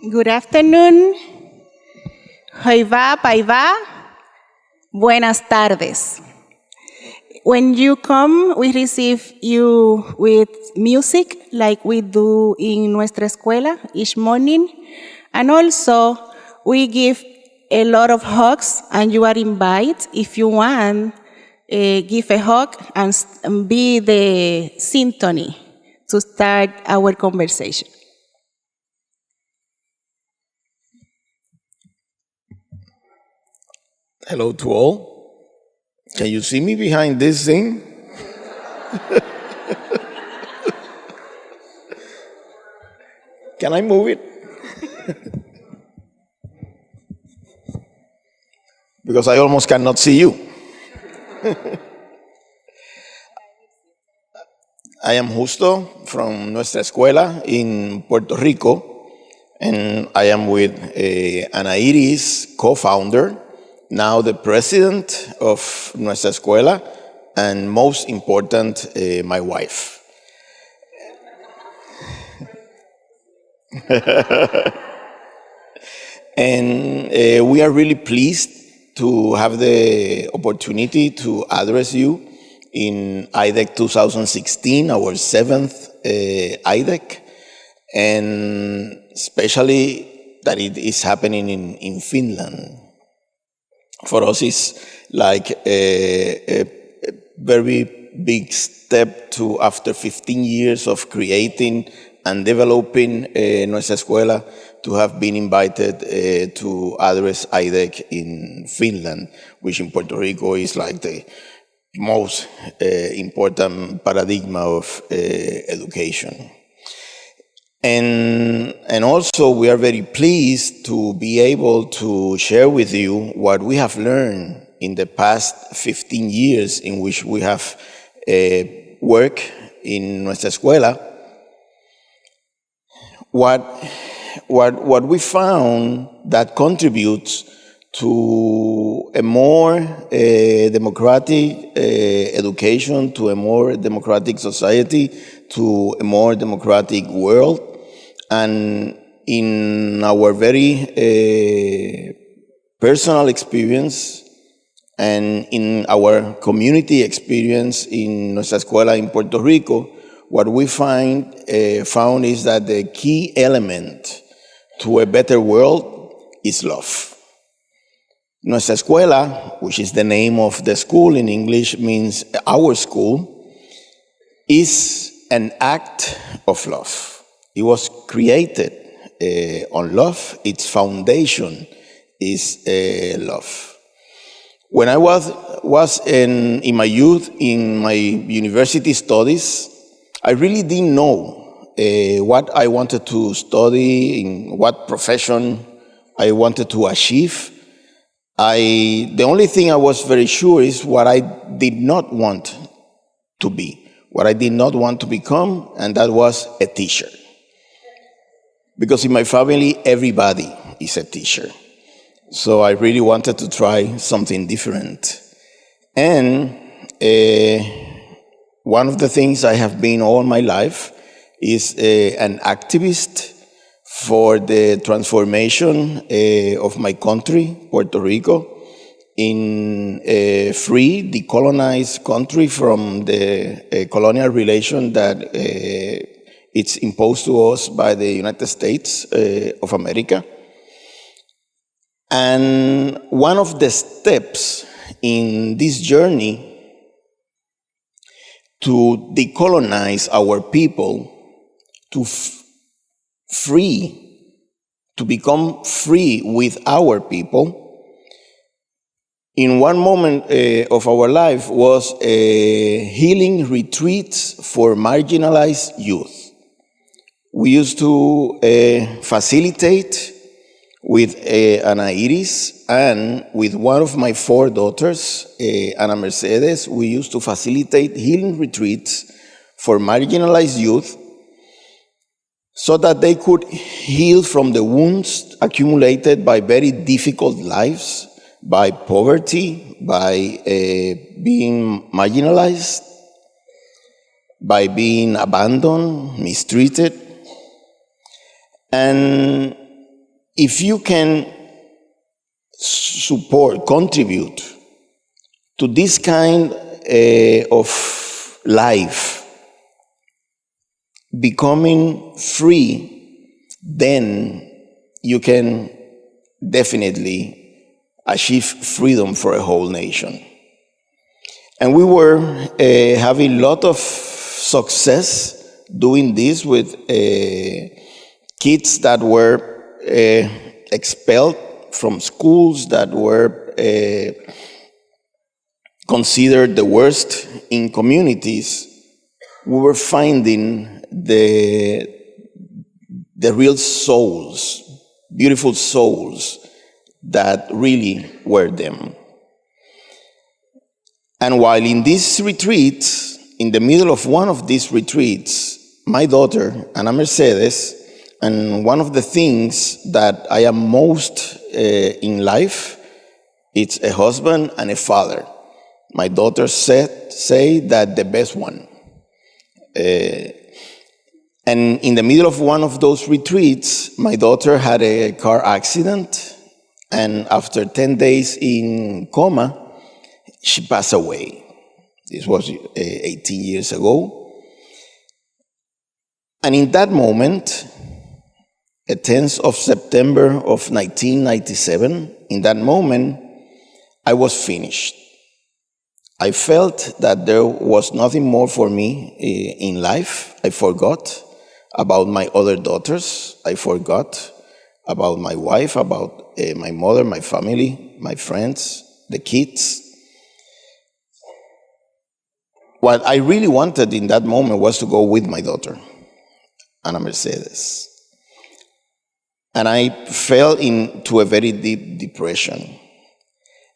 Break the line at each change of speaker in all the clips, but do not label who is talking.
Good afternoon. Hoy va, pai va. Buenas tardes. When you come, we receive you with music like we do in nuestra escuela each morning. And also, we give a lot of hugs, and you are invited, if you want, give a hug and be the symphony to start our conversation.
Hello to all. Can you see me behind this thing? Can I move it? Because I almost cannot see you. I am Justo from Nuestra Escuela in Puerto Rico, and I am with Ana Yris, co-founder, now the president of Nuestra Escuela, and most important, my wife. And we are really pleased to have the opportunity to address you in IDEC 2016, our 7th IDEC, and especially that it is happening in Finland. For us, it's like a very big step to, after 15 years of creating and developing Nuestra Escuela, to have been invited to address IDEC in Finland, which in Puerto Rico is like the most important paradigm of education. And also, we are very pleased to be able to share with you what we have learned in the past 15 years in which we have worked in Nuestra Escuela. What we found that contributes to a more democratic education, to a more democratic society, to a more democratic world. And in our very personal experience and in our community experience in Nuestra Escuela in Puerto Rico, what we found is that the key element to a better world is love. Nuestra Escuela, which is the name of the school in English, means our school, is an act of love. It was created on love. Its foundation is love. When I was in my youth, in my university studies, I really didn't know what I wanted to study, in what profession I wanted to achieve. The only thing I was very sure is what I did not want to be, what I did not want to become, and that was a teacher. Because in my family, everybody is a teacher. So I really wanted to try something different. And one of the things I have been all my life is an activist for the transformation of my country, Puerto Rico, in a free, decolonized country from the colonial relation that it's imposed to us by the United States of America. And one of the steps in this journey to decolonize our people, to become free with our people, in one moment of our life was healing retreats for marginalized youth. We used to facilitate with Ana Yris and with one of my 4 daughters, Ana Mercedes. We used to facilitate healing retreats for marginalized youth so that they could heal from the wounds accumulated by very difficult lives, by poverty, by being marginalized, by being abandoned, mistreated. And if you can support, contribute to this kind of life, becoming free, then you can definitely achieve freedom for a whole nation. And we were having a lot of success doing this with kids that were expelled from schools, that were considered the worst in communities. We were finding the real souls, beautiful souls that really were them. And while in these retreats, in the middle of one of these retreats, my daughter, Ana Mercedes, and one of the things that I am most in life, it's a husband and a father. My daughter say that the best one. And in the middle of one of those retreats, my daughter had a car accident, and after 10 days in coma, she passed away. This was 18 years ago. And in that moment, the 10th of September of 1997, in that moment, I was finished. I felt that there was nothing more for me in life. I forgot about my other daughters. I forgot about my wife, about my mother, my family, my friends, the kids. What I really wanted in that moment was to go with my daughter, Ana Mercedes. And I fell into a very deep depression.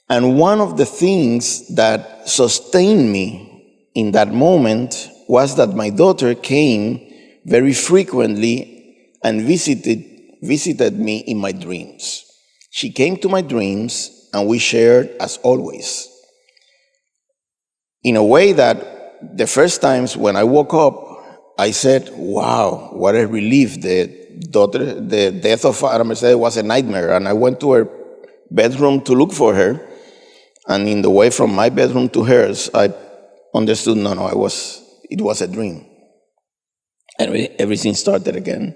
And one of the things that sustained me in that moment was that my daughter came very frequently and visited me in my dreams. She came to my dreams and we shared as always. In a way that the first times when I woke up, I said, wow, what a relief. The death of Ana Mercedes was a nightmare. And I went to her bedroom to look for her. And in the way from my bedroom to hers, I understood, it was a dream. And everything started again.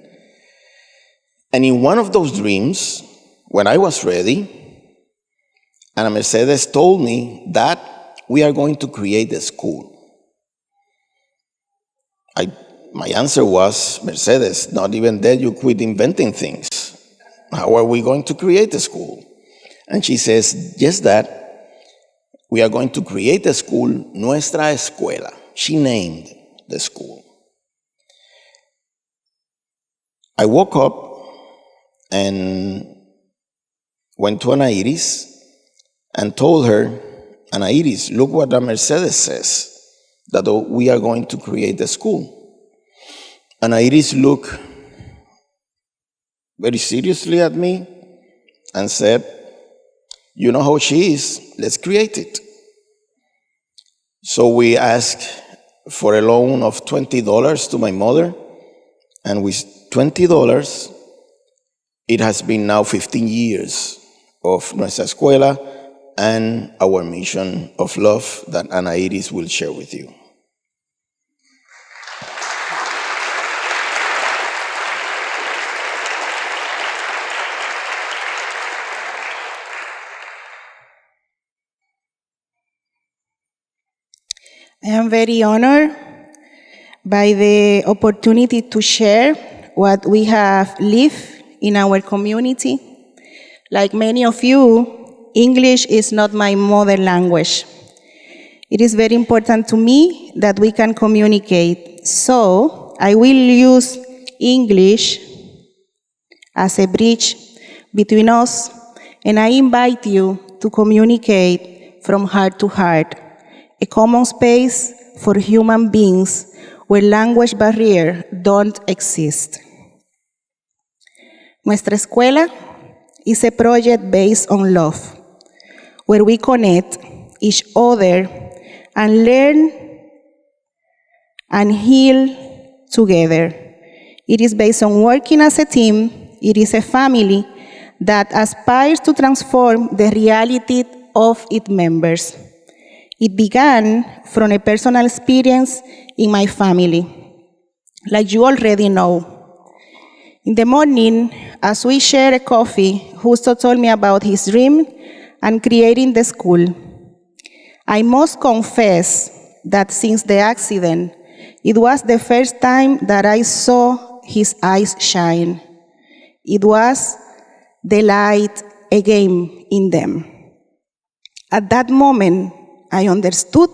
And in one of those dreams, when I was ready, Ana Mercedes told me that we are going to create a school. My answer was, Mercedes, not even there you quit inventing things. How are we going to create a school? And she says, yes, Dad, we are going to create a school, Nuestra Escuela. She named the school. I woke up and went to Ana Yris and told her, Ana Yris, look what Mercedes says, that we are going to create a school. Ana Yris looked very seriously at me and said, you know how she is, let's create it. So we asked for a loan of $20 to my mother, and with $20, it has been now 15 years of Nuestra Escuela and our mission of love that Ana Yris will share with you.
I am very honored by the opportunity to share what we have lived in our community. Like many of you, English is not my mother language. It is very important to me that we can communicate. So I will use English as a bridge between us, and I invite you to communicate from heart to heart. A common space for human beings where language barriers don't exist. Nuestra Escuela is a project based on love, where we connect each other and learn and heal together. It is based on working as a team, it is a family, that aspires to transform the reality of its members. It began from a personal experience in my family, like you already know. In the morning, as we shared a coffee, Justo told me about his dream and creating the school. I must confess that since the accident, it was the first time that I saw his eyes shine. It was the light again in them. At that moment, I understood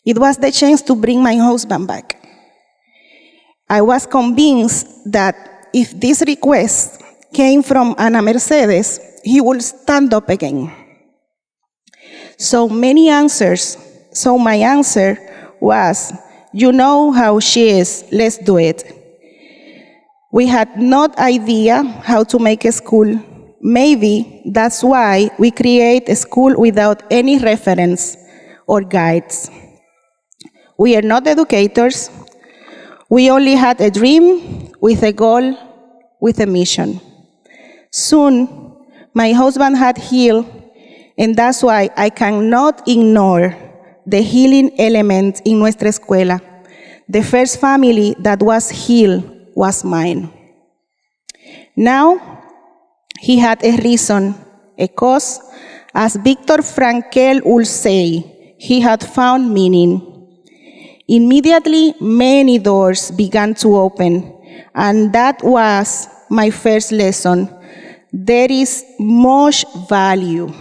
it was the chance to bring my husband back. I was convinced that if this request came from Ana Mercedes, he would stand up again. So my answer was, you know how she is, let's do it. We had no idea how to make a school. Maybe that's why we create a school without any reference or guides. We are not educators. We only had a dream with a goal, with a mission. Soon, my husband had healed, and that's why I cannot ignore the healing element in nuestra escuela. The first family that was healed was mine. Now, he had a reason, a cause. As Viktor Frankl would say, he had found meaning. Immediately, many doors began to open, and that was my first lesson. There is much value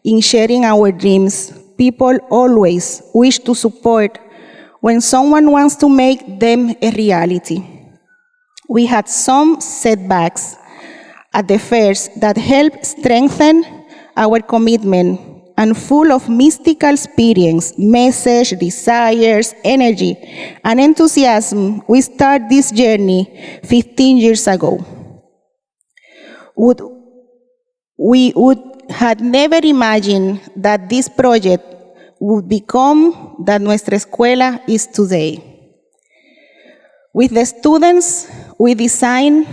in sharing our dreams. People always wish to support when someone wants to make them a reality. We had some setbacks at the first that helped strengthen our commitment, and full of mystical experience, message, desires, energy, and enthusiasm, we started this journey 15 years ago. We would had never imagined that this project would become that nuestra escuela is today. With the students, we design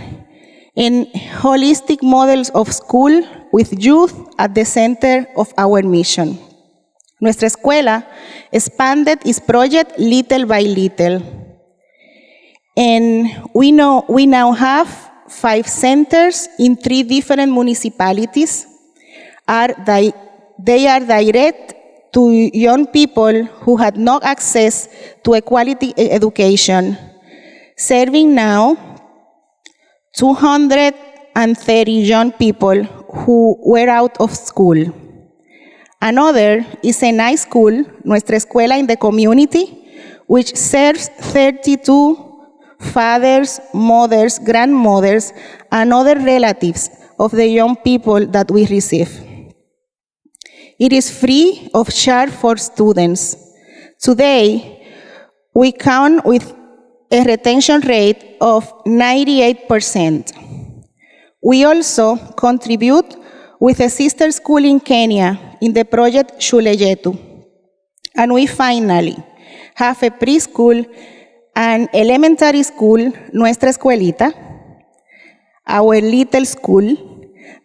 in holistic models of school with youth at the center of our mission. Nuestra escuela expanded its project little by little. And we now have 5 centers in 3 different municipalities. They are direct to young people who had no access to a quality education, serving now 230 young people who were out of school. Another is a nice school, Nuestra Escuela in the community, which serves 32 fathers, mothers, grandmothers, and other relatives of the young people that we receive. It is free of charge for students. Today, we count with a retention rate of 98%. We also contribute with a sister school in Kenya in the project Shule Yetu. And we finally have a preschool and elementary school, Nuestra Escuelita, our little school,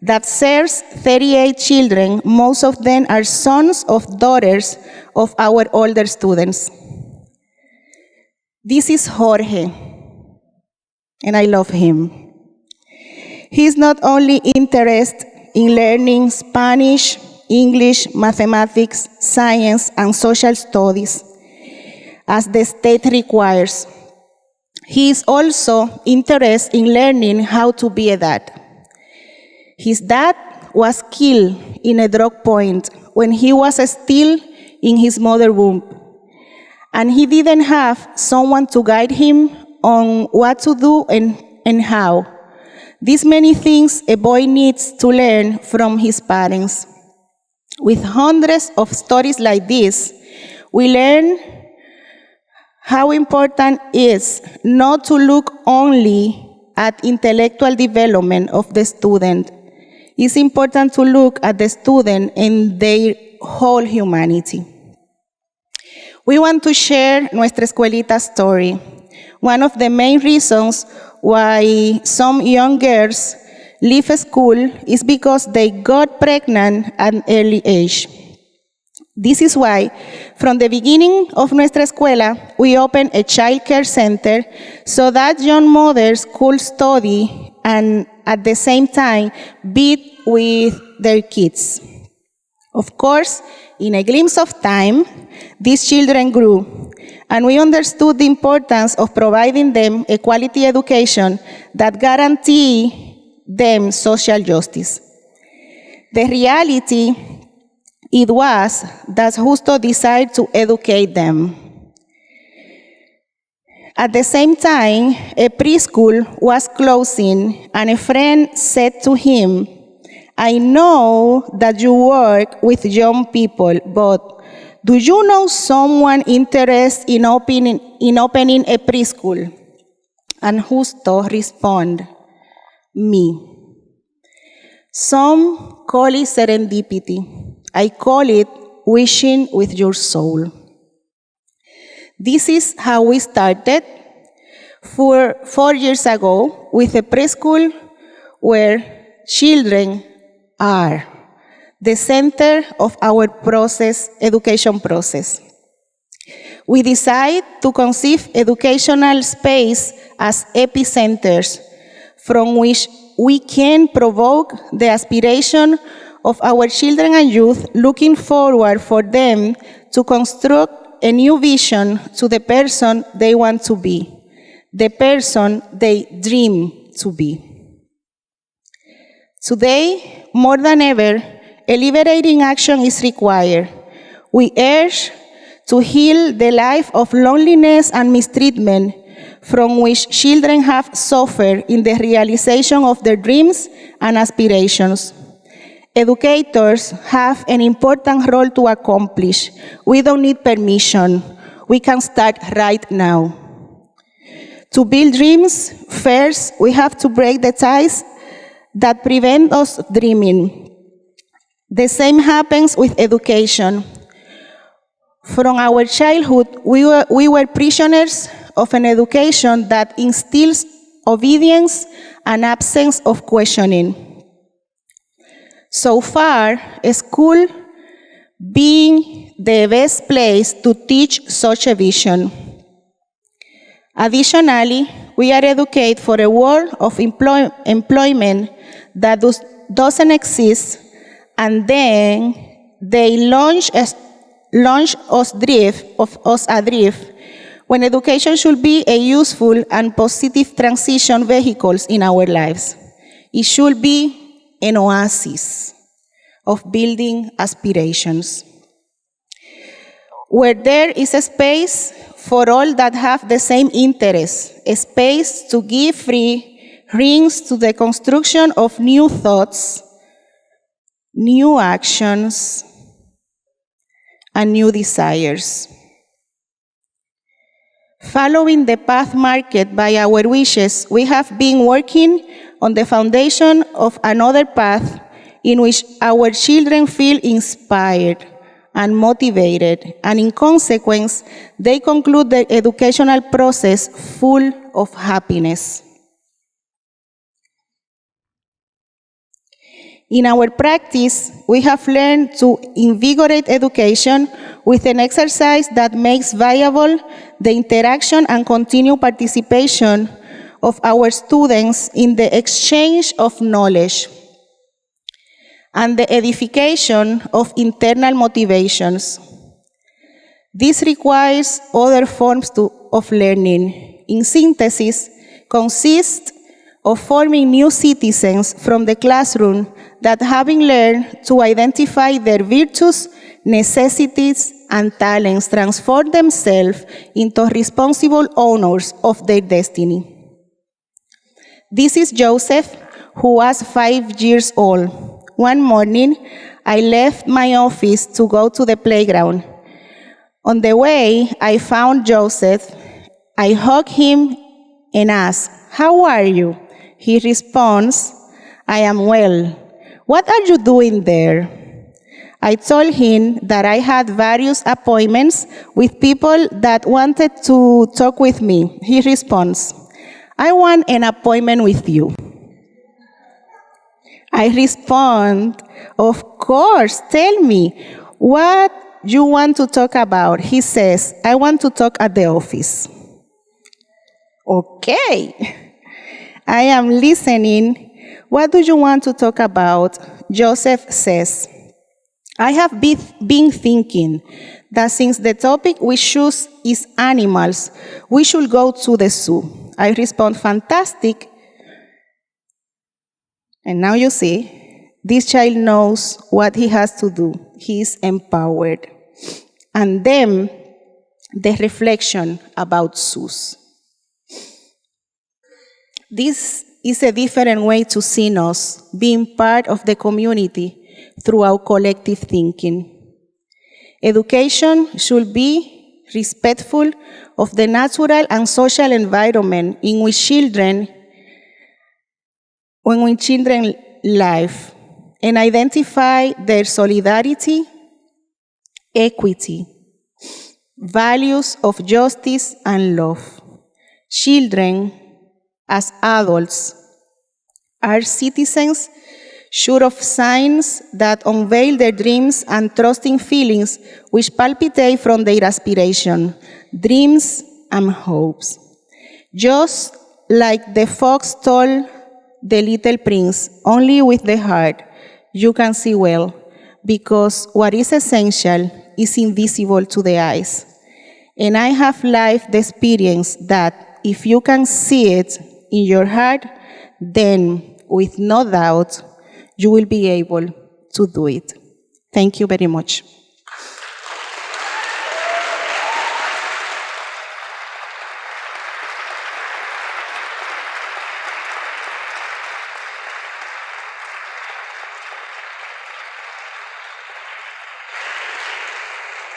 that serves 38 children. Most of them are sons of daughters of our older students. This is Jorge, and I love him. He's not only interested in learning Spanish, English, mathematics, science, and social studies, as the state requires. He is also interested in learning how to be a dad. His dad was killed in a drug point when he was still in his mother's womb, and he didn't have someone to guide him on what to do and how. These many things a boy needs to learn from his parents. With hundreds of stories like this, we learn how important it is not to look only at intellectual development of the student. It's important to look at the student and their whole humanity. We want to share Nuestra Escuelita story. One of the main reasons why some young girls leave school is because they got pregnant at an early age. This is why, from the beginning of nuestra escuela, we opened a child care center so that young mothers could study and at the same time be with their kids. Of course, in a glimpse of time, these children grew, and we understood the importance of providing them a quality education that guarantee them social justice. The reality it was that Justo decided to educate them. At the same time, a preschool was closing, and a friend said to him, I know that you work with young people, but do you know someone interested in opening a preschool? And Justo responded, me. Some call it serendipity. I call it wishing with your soul. This is how we started 4 years ago with a preschool where children are the center of our education process. We decided to conceive educational space as epicenters from which we can provoke the aspiration of our children and youth, looking forward for them to construct a new vision to the person they want to be, the person they dream to be. Today, more than ever, a liberating action is required. We urge to heal the life of loneliness and mistreatment from which children have suffered in the realization of their dreams and aspirations. Educators have an important role to accomplish. We don't need permission. We can start right now. To build dreams, first, we have to break the ties that prevent us dreaming. The same happens with education. From our childhood, we were prisoners of an education that instills obedience and absence of questioning. So far, school being the best place to teach such a vision. Additionally, we are educated for a world of employment that doesn't exist, and then they launch us adrift when education should be a useful and positive transition vehicle in our lives. It should be an oasis of building aspirations, where there is a space for all that have the same interests, a space to give free rings to the construction of new thoughts, new actions, and new desires. Following the path marked by our wishes, we have been working on the foundation of another path in which our children feel inspired and motivated, and in consequence, they conclude the educational process full of happiness. In our practice, we have learned to invigorate education with an exercise that makes viable the interaction and continued participation of our students in the exchange of knowledge and the edification of internal motivations. This requires other forms of learning. In synthesis, consists of forming new citizens from the classroom that, having learned to identify their virtues, necessities, and talents, transform themselves into responsible owners of their destiny. This is Joseph, who was 5 years old. One morning, I left my office to go to the playground. On the way, I found Joseph. I hugged him and asked, "How are you?" He responds, "I am well. What are you doing there?" I told him that I had various appointments with people that wanted to talk with me. He responds, "I want an appointment with you." I respond, of course, tell me what you want to talk about. He says, I want to talk at the office. Okay, I am listening. What do you want to talk about? Joseph says, I have been thinking that since the topic we choose is animals, we should go to the zoo. I respond, fantastic. And now you see, this child knows what he has to do. He is empowered. And then the reflection about zoos. This is a different way to see us being part of the community through our collective thinking. Education should be respectful of the natural and social environment in which children live, and identify their solidarity, equity, values of justice and love. Children, as adults, are citizens sure of signs that unveil their dreams and trusting feelings which palpitate from their aspiration, dreams and hopes. Just like the fox told the little prince, only with the heart you can see well, because what is essential is invisible to the eyes. And I have lived the experience that if you can see it in your heart, then with no doubt, you will be able to do it. Thank you very much.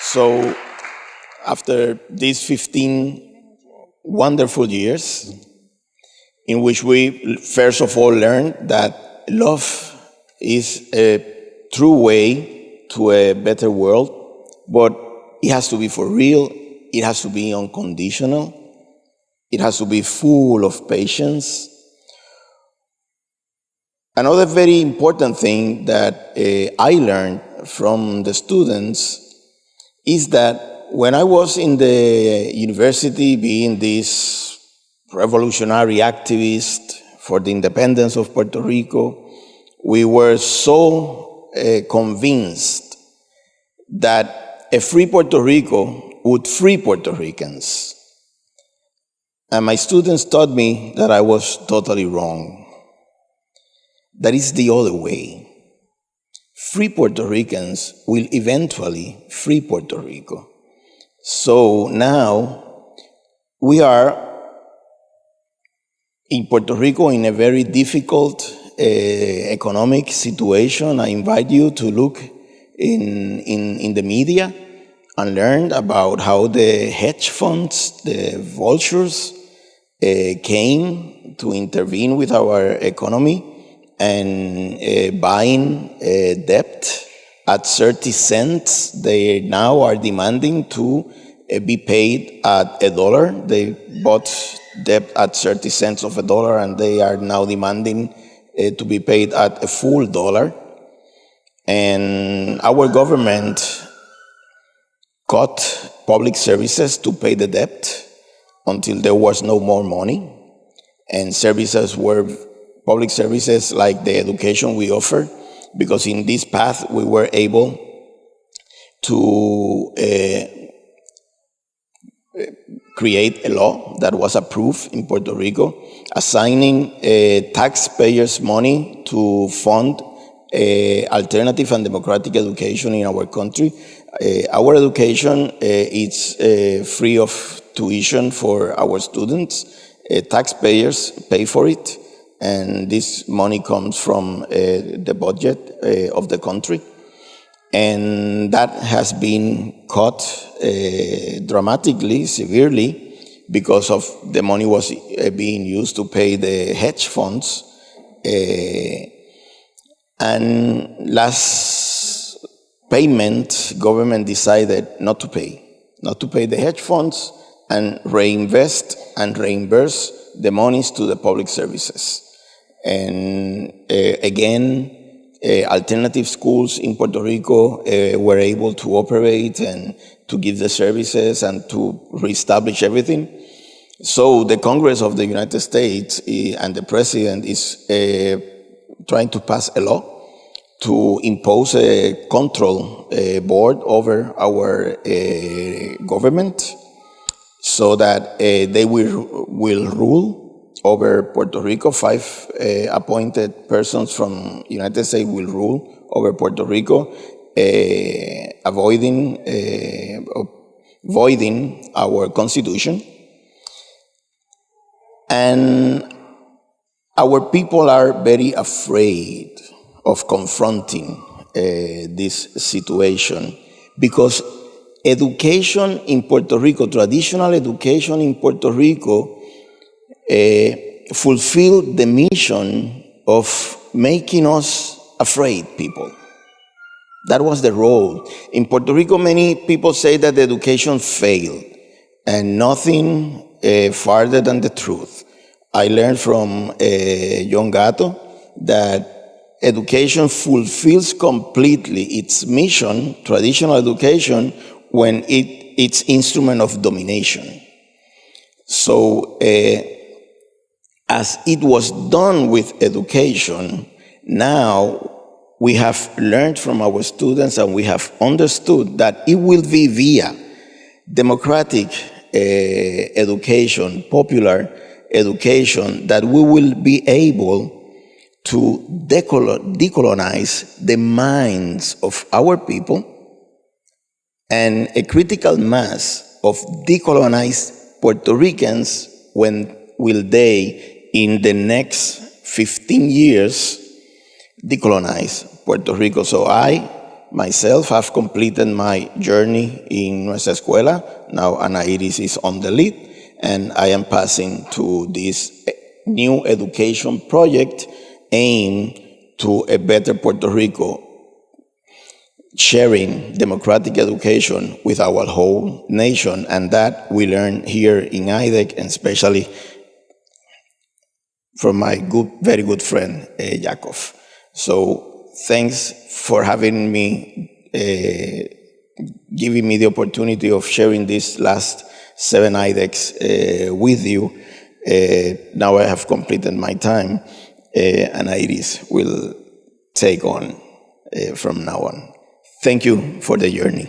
So, after these 15 wonderful years, in which we first of all learned that love is a true way to a better world, but it has to be for real, it has to be unconditional, it has to be full of patience. Another very important thing that I learned from the students is that when I was in the university being this revolutionary activist for the independence of Puerto Rico, we were so convinced that a free Puerto Rico would free Puerto Ricans. And my students taught me that I was totally wrong. That is the other way. Free Puerto Ricans will eventually free Puerto Rico. So now we are in Puerto Rico in a very difficult economic situation. I invite you to look in the media and learn about how the hedge funds, the vultures, came to intervene with our economy and buying debt at 30 cents. They now are demanding to be paid at $1. They bought debt at 30 cents of $1, and they are now demanding to be paid at a full $1. And our government cut public services to pay the debt until there was no more money. And services were public services like the education we offer, because in this path we were able to create a law that was approved in Puerto Rico, assigning taxpayers' money to fund alternative and democratic education in our country. Our education is free of tuition for our students. Taxpayers pay for it, and this money comes from the budget of the country. And that has been cut dramatically, severely, because of the money was being used to pay the hedge funds. And last payment, government decided not to pay the hedge funds and reinvest and reimburse the monies to the public services. And again, alternative schools in Puerto Rico were able to operate and to give the services and to reestablish everything. So the Congress of the United States and the President is trying to pass a law to impose a control board over our government so that they will rule over Puerto Rico. 5 appointed persons from the United States will rule over Puerto Rico, voiding our constitution. And our people are very afraid of confronting this situation because education in Puerto Rico, traditional education in Puerto Rico, fulfilled the mission of making us afraid people. That was the role. In Puerto Rico, many people say that the education failed, and nothing farther than the truth. I learned from John Gatto that education fulfills completely its mission, traditional education, when it's instrument of domination. So as it was done with education, now we have learned from our students and we have understood that it will be via democratic education, popular education, that we will be able to decolonize the minds of our people, and a critical mass of decolonized Puerto Ricans when will they, in the next 15 years, decolonize Puerto Rico. So I, myself, have completed my journey in Nuestra Escuela. Now Ana Yris is on the lead, and I am passing to this new education project aimed to a better Puerto Rico, sharing democratic education with our whole nation, and that we learn here in IDEC, and especially from my very good friend, Yakov. So thanks for having me, giving me the opportunity of sharing these last 7 IDECs with you. Now I have completed my time, and Iris will take on from now on. Thank you for the journey.